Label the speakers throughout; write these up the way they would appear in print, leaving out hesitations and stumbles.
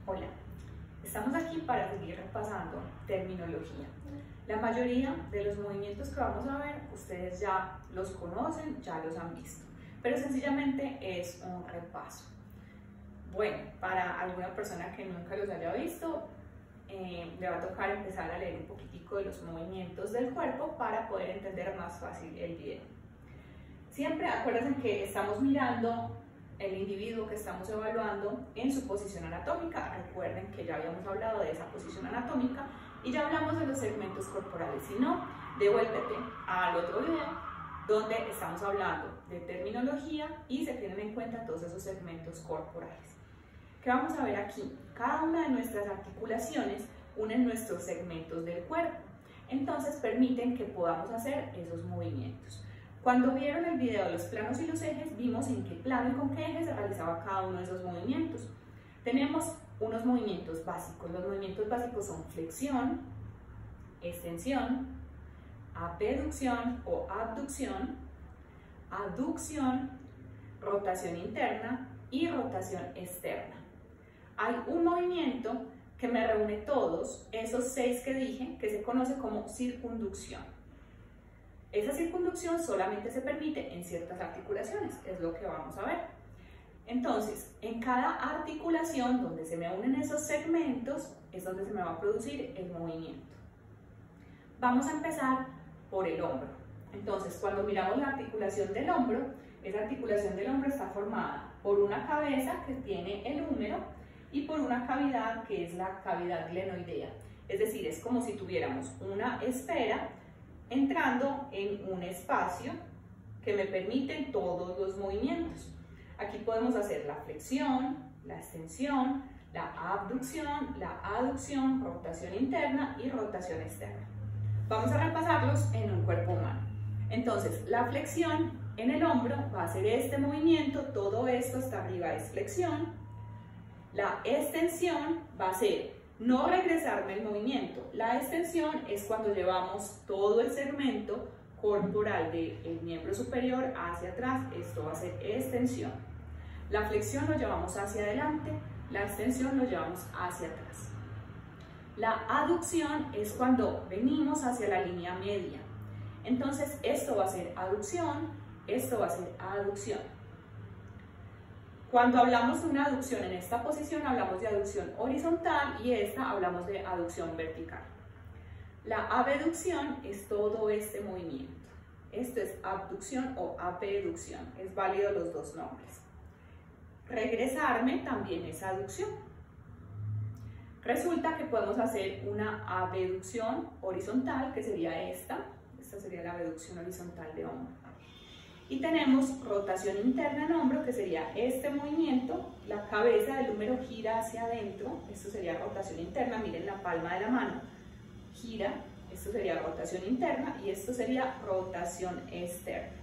Speaker 1: Hola, estamos aquí para seguir repasando terminología. La mayoría de los movimientos que vamos a ver, ustedes ya los conocen, ya los han visto, pero sencillamente es un repaso. Bueno, para alguna persona que nunca los haya visto, le va a tocar empezar a leer un poquitico de los movimientos del cuerpo para poder entender más fácil el video. Siempre acuérdense que estamos mirando el individuo que estamos evaluando en su posición anatómica. Recuerden que ya habíamos hablado de esa posición anatómica y ya hablamos de los segmentos corporales. Si no, devuélvete al otro video donde estamos hablando de terminología y se tienen en cuenta todos esos segmentos corporales. ¿Qué vamos a ver aquí? Cada una de nuestras articulaciones unen nuestros segmentos del cuerpo, entonces permiten que podamos hacer esos movimientos. Cuando vieron el video de los planos y los ejes, vimos en qué plano y con qué eje se realizaba cada uno de esos movimientos. Tenemos unos movimientos básicos. Los movimientos básicos son flexión, extensión, abducción o abducción, aducción, rotación interna y rotación externa. Hay un movimiento que me reúne todos esos 6 que dije, que se conoce como circunducción. Esa circunducción solamente se permite en ciertas articulaciones, es lo que vamos a ver. Entonces, en cada articulación donde se me unen esos segmentos, es donde se me va a producir el movimiento. Vamos a empezar por el hombro. Entonces, cuando miramos la articulación del hombro, esa articulación del hombro está formada por una cabeza que tiene el húmero y por una cavidad que es la cavidad glenoidea. Es decir, es como si tuviéramos una esfera entrando en un espacio que me permiten todos los movimientos. Aquí podemos hacer la flexión, la extensión, la abducción, la aducción, rotación interna y rotación externa. Vamos a repasarlos en un cuerpo humano. Entonces, la flexión en el hombro va a ser este movimiento, todo esto hasta arriba es flexión. La extensión va a ser no regresarme el movimiento. La extensión es cuando llevamos todo el segmento corporal del miembro superior hacia atrás. Esto va a ser extensión. La flexión lo llevamos hacia adelante, la extensión lo llevamos hacia atrás. La aducción es cuando venimos hacia la línea media. Entonces esto va a ser aducción, esto va a ser aducción. Cuando hablamos de una aducción en esta posición, hablamos de aducción horizontal y esta hablamos de aducción vertical. La abducción es todo este movimiento. Esto es abducción o abducción. Es válido los dos nombres. Regresarme también es aducción. Resulta que podemos hacer una abducción horizontal, que sería esta. Esta sería la abducción horizontal de hombro. Y tenemos rotación interna en hombro, que sería este movimiento, la cabeza del húmero gira hacia adentro, esto sería rotación interna, miren la palma de la mano, gira, esto sería rotación interna y esto sería rotación externa.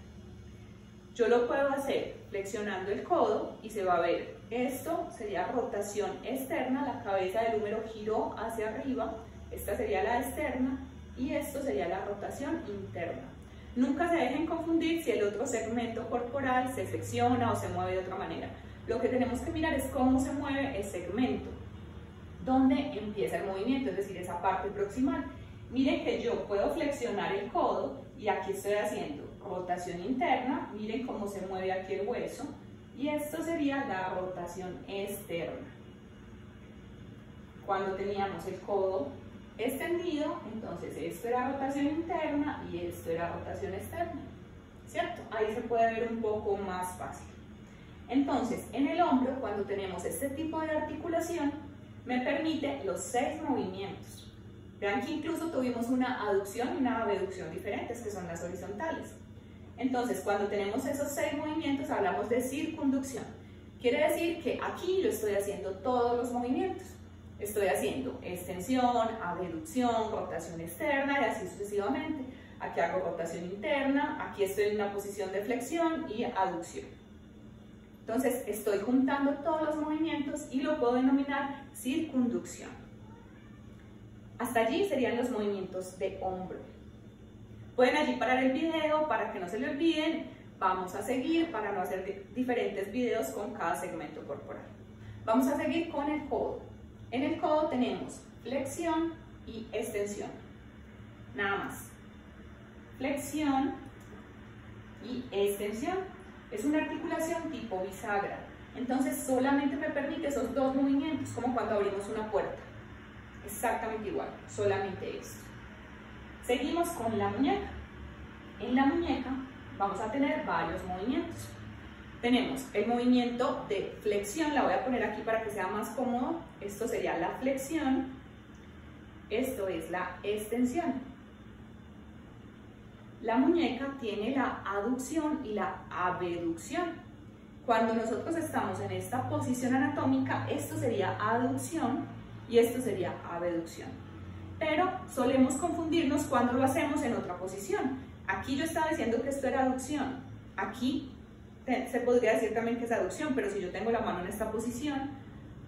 Speaker 1: Yo lo puedo hacer flexionando el codo y se va a ver, esto sería rotación externa, la cabeza del húmero giró hacia arriba, esta sería la externa y esto sería la rotación interna. Nunca se dejen confundir si el otro segmento corporal se flexiona o se mueve de otra manera. Lo que tenemos que mirar es cómo se mueve el segmento, dónde empieza el movimiento, es decir, esa parte proximal. Miren que yo puedo flexionar el codo y aquí estoy haciendo rotación interna, miren cómo se mueve aquí el hueso, y esto sería la rotación externa. Cuando teníamos el codo extendido, entonces esto era rotación interna y esto era rotación externa, ¿cierto? Ahí se puede ver un poco más fácil. Entonces, en el hombro, cuando tenemos este tipo de articulación, me permite los 6 movimientos. Vean que incluso tuvimos una aducción y una abducción diferentes, que son las horizontales. Entonces, cuando tenemos esos 6 movimientos, hablamos de circunducción. Quiere decir que aquí yo estoy haciendo todos los movimientos. Estoy haciendo extensión, abducción, rotación externa y así sucesivamente. Aquí hago rotación interna, aquí estoy en una posición de flexión y aducción. Entonces estoy juntando todos los movimientos y lo puedo denominar circunducción. Hasta allí serían los movimientos de hombro. Pueden allí parar el video para que no se le olviden. Vamos a seguir para no hacer diferentes videos con cada segmento corporal. Vamos a seguir con el codo. En el codo tenemos flexión y extensión, nada más. Flexión y extensión. Es una articulación tipo bisagra, entonces solamente me permite esos dos movimientos, como cuando abrimos una puerta. Exactamente igual, solamente esto. Seguimos con la muñeca. En la muñeca vamos a tener varios movimientos. Tenemos el movimiento de flexión, la voy a poner aquí para que sea más cómodo. Esto sería la flexión, esto es la extensión. La muñeca tiene la aducción y la abducción. Cuando nosotros estamos en esta posición anatómica, esto sería aducción y esto sería abducción. Pero solemos confundirnos cuando lo hacemos en otra posición. Aquí yo estaba diciendo que esto era aducción. Aquí se podría decir también que es aducción, pero si yo tengo la mano en esta posición,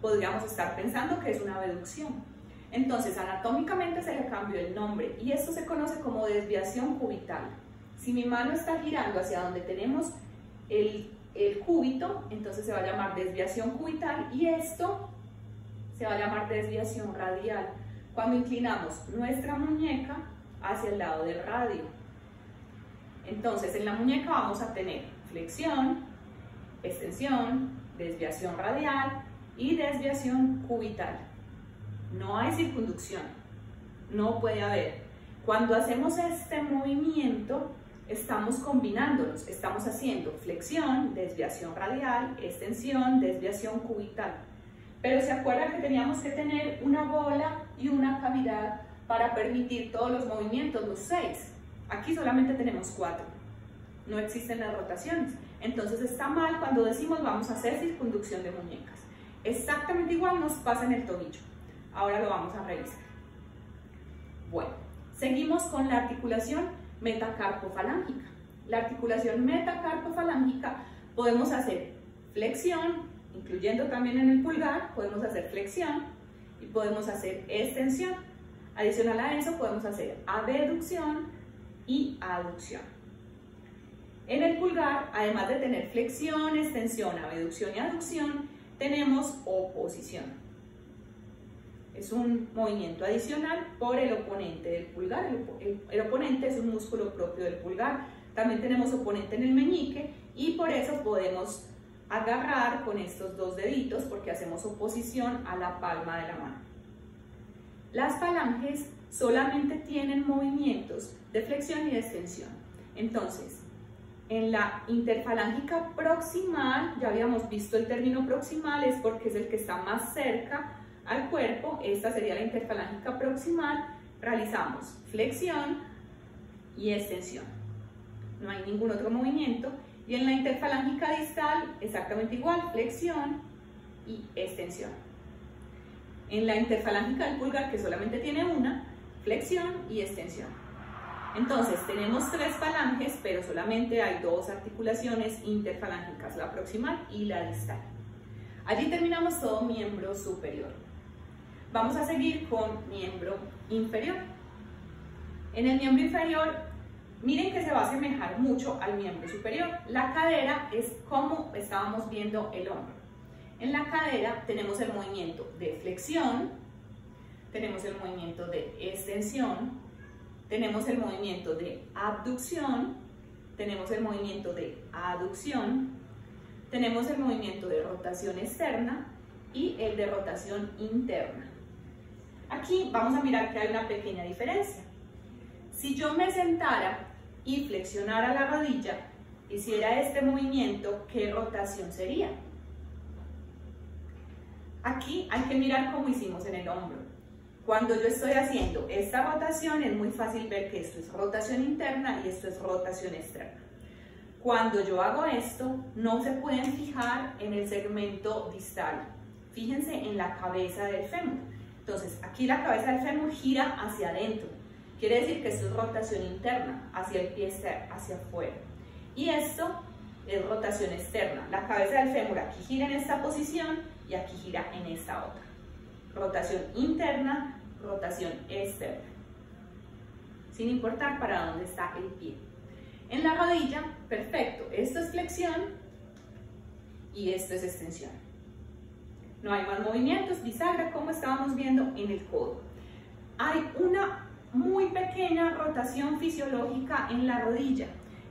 Speaker 1: podríamos estar pensando que es una abducción. Entonces, anatómicamente se le cambió el nombre y esto se conoce como desviación cubital. Si mi mano está girando hacia donde tenemos el cúbito, entonces se va a llamar desviación cubital y esto se va a llamar desviación radial, cuando inclinamos nuestra muñeca hacia el lado del radio. Entonces, en la muñeca vamos a tener flexión, extensión, desviación radial y desviación cubital. No hay circunducción, no puede haber. Cuando hacemos este movimiento, estamos combinándolos, estamos haciendo flexión, desviación radial, extensión, desviación cubital. Pero ¿se acuerdan que teníamos que tener una bola y una cavidad para permitir todos los movimientos, los 6? Aquí solamente tenemos 4, no existen las rotaciones. Entonces está mal cuando decimos vamos a hacer circunducción de muñecas. Exactamente igual nos pasa en el tobillo. Ahora lo vamos a revisar. Bueno, seguimos con la articulación metacarpofalángica. La articulación metacarpofalángica podemos hacer flexión, incluyendo también en el pulgar, podemos hacer flexión y podemos hacer extensión. Adicional a eso podemos hacer abducción y aducción. En el pulgar, además de tener flexión, extensión, abducción y aducción, tenemos oposición. Es un movimiento adicional por el oponente del pulgar. El oponente es un músculo propio del pulgar. También tenemos oponente en el meñique y por eso podemos agarrar con estos dos deditos porque hacemos oposición a la palma de la mano. Las falanges solamente tienen movimientos de flexión y de extensión. Entonces, en la interfalángica proximal, ya habíamos visto el término proximal, es porque es el que está más cerca al cuerpo. Esta sería la interfalángica proximal. Realizamos flexión y extensión. No hay ningún otro movimiento. Y en la interfalángica distal, exactamente igual, flexión y extensión. En la interfalángica del pulgar, que solamente tiene una, flexión y extensión. Entonces, tenemos 3 falanges, pero solamente hay 2 articulaciones interfalángicas, la proximal y la distal. Allí terminamos todo miembro superior. Vamos a seguir con miembro inferior. En el miembro inferior, miren que se va a asemejar mucho al miembro superior. La cadera es como estábamos viendo el hombro. En la cadera tenemos el movimiento de flexión, tenemos el movimiento de extensión, tenemos el movimiento de abducción, tenemos el movimiento de aducción, tenemos el movimiento de rotación externa y el de rotación interna. Aquí vamos a mirar que hay una pequeña diferencia. Si yo me sentara y flexionara la rodilla, hiciera este movimiento, ¿qué rotación sería? Aquí hay que mirar cómo hicimos en el hombro. Cuando yo estoy haciendo esta rotación, es muy fácil ver que esto es rotación interna y esto es rotación externa. Cuando yo hago esto, no se pueden fijar en el segmento distal. Fíjense en la cabeza del fémur. Entonces, aquí la cabeza del fémur gira hacia adentro. Quiere decir que esto es rotación interna, hacia el pie externo, hacia afuera. Y esto es rotación externa. La cabeza del fémur aquí gira en esta posición y aquí gira en esta otra. Rotación interna, rotación externa. Sin importar para dónde está el pie. En la rodilla, perfecto. Esto es flexión y esto es extensión. No hay más movimientos, bisagra, como estábamos viendo en el codo. Hay una muy pequeña rotación fisiológica en la rodilla,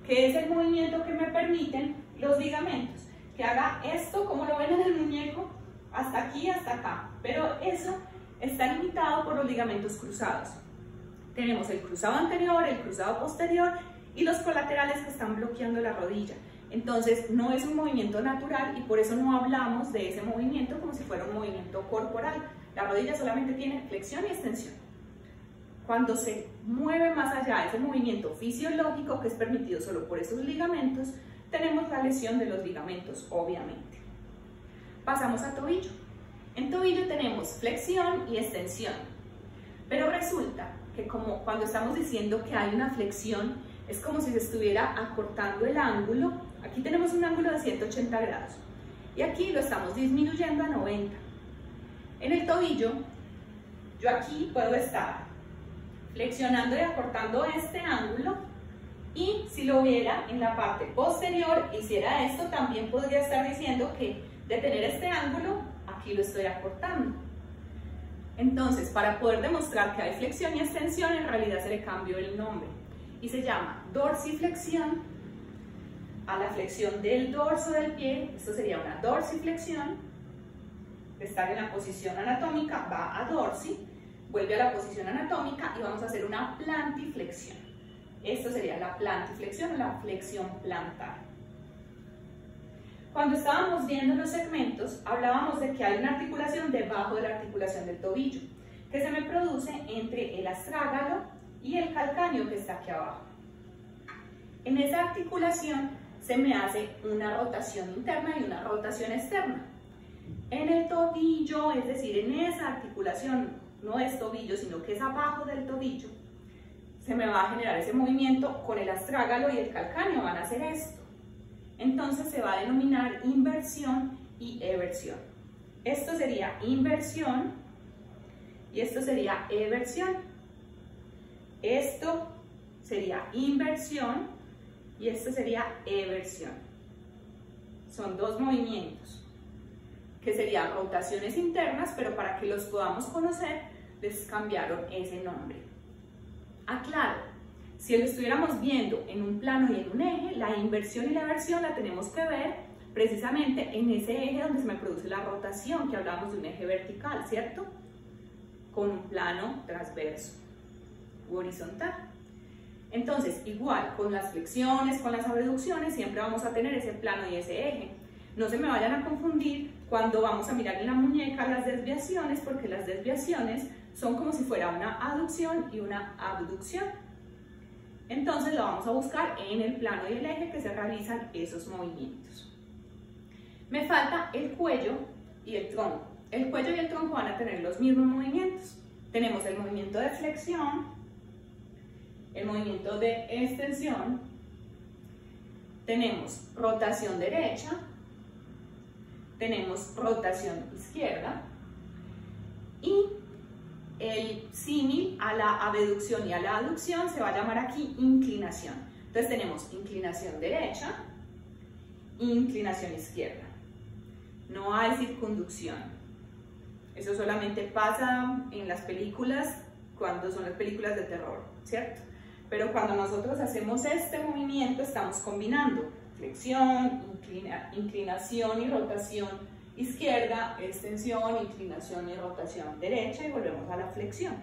Speaker 1: que es el movimiento que me permiten los ligamentos. Que haga esto, como lo ven en el muñeco, hasta aquí, hasta acá. Pero eso está limitado por los ligamentos cruzados. Tenemos el cruzado anterior, el cruzado posterior y los colaterales que están bloqueando la rodilla. Entonces no es un movimiento natural y por eso no hablamos de ese movimiento como si fuera un movimiento corporal. La rodilla solamente tiene flexión y extensión. Cuando se mueve más allá ese movimiento fisiológico que es permitido solo por esos ligamentos, tenemos la lesión de los ligamentos, obviamente. Pasamos a tobillo. En tobillo tenemos flexión y extensión, pero resulta que como cuando estamos diciendo que hay una flexión, es como si se estuviera acortando el ángulo. Aquí tenemos un ángulo de 180 grados y aquí lo estamos disminuyendo a 90. En el tobillo, yo aquí puedo estar flexionando y acortando este ángulo, y si lo viera en la parte posterior, hiciera esto, también podría estar diciendo que de tener este ángulo, aquí lo estoy acortando. Entonces, para poder demostrar que hay flexión y extensión, en realidad se le cambió el nombre y se llama dorsiflexión a la flexión del dorso del pie. Esto sería una dorsiflexión, de estar en la posición anatómica, va a dorsi, vuelve a la posición anatómica y vamos a hacer una plantiflexión. Esto sería la plantiflexión o la flexión plantar. Cuando estábamos viendo los segmentos, hablábamos de que hay una articulación debajo de la articulación del tobillo, que se me produce entre el astrágalo y el calcáneo que está aquí abajo. En esa articulación se me hace una rotación interna y una rotación externa. En el tobillo, es decir, en esa articulación, no es tobillo, sino que es abajo del tobillo, se me va a generar ese movimiento con el astrágalo y el calcáneo, van a hacer esto. Entonces se va a denominar inversión y eversión. Esto sería inversión y esto sería eversión. Esto sería inversión y esto sería eversión. Son dos movimientos que serían rotaciones internas, pero para que los podamos conocer les cambiaron ese nombre. Aclaro, si lo estuviéramos viendo en un plano y en un eje, la inversión y la eversión la tenemos que ver precisamente en ese eje donde se me produce la rotación, que hablábamos de un eje vertical, ¿cierto? Con un plano transverso u horizontal. Entonces, igual, con las flexiones, con las abducciones, siempre vamos a tener ese plano y ese eje. No se me vayan a confundir cuando vamos a mirar en la muñeca las desviaciones, porque las desviaciones son como si fuera una aducción y una abducción. Entonces lo vamos a buscar en el plano y el eje que se realizan esos movimientos. Me falta el cuello y el tronco. El cuello y el tronco van a tener los mismos movimientos. Tenemos el movimiento de flexión, el movimiento de extensión, tenemos rotación derecha, tenemos rotación izquierda y el símil a la abducción y a la aducción se va a llamar aquí inclinación. Entonces tenemos inclinación derecha, inclinación izquierda. No hay circunducción. Eso solamente pasa en las películas, cuando son las películas de terror, ¿cierto? Pero cuando nosotros hacemos este movimiento estamos combinando flexión, inclinación y rotación izquierda, extensión, inclinación y rotación derecha y volvemos a la flexión.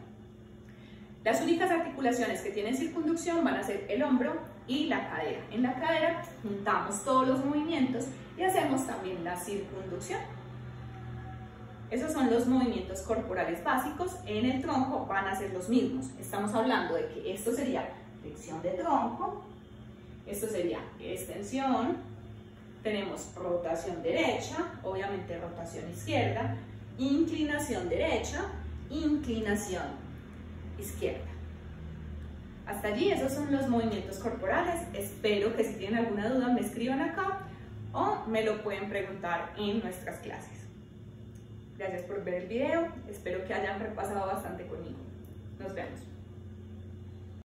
Speaker 1: Las únicas articulaciones que tienen circunducción van a ser el hombro y la cadera. En la cadera juntamos todos los movimientos y hacemos también la circunducción. Esos son los movimientos corporales básicos. En el tronco van a ser los mismos. Estamos hablando de que esto sería flexión de tronco, esto sería extensión, tenemos rotación derecha, obviamente rotación izquierda, inclinación derecha, inclinación izquierda. Hasta allí esos son los movimientos corporales. Espero que si tienen alguna duda me escriban acá o me lo pueden preguntar en nuestras clases. Gracias por ver el video, espero que hayan repasado bastante conmigo. Nos vemos.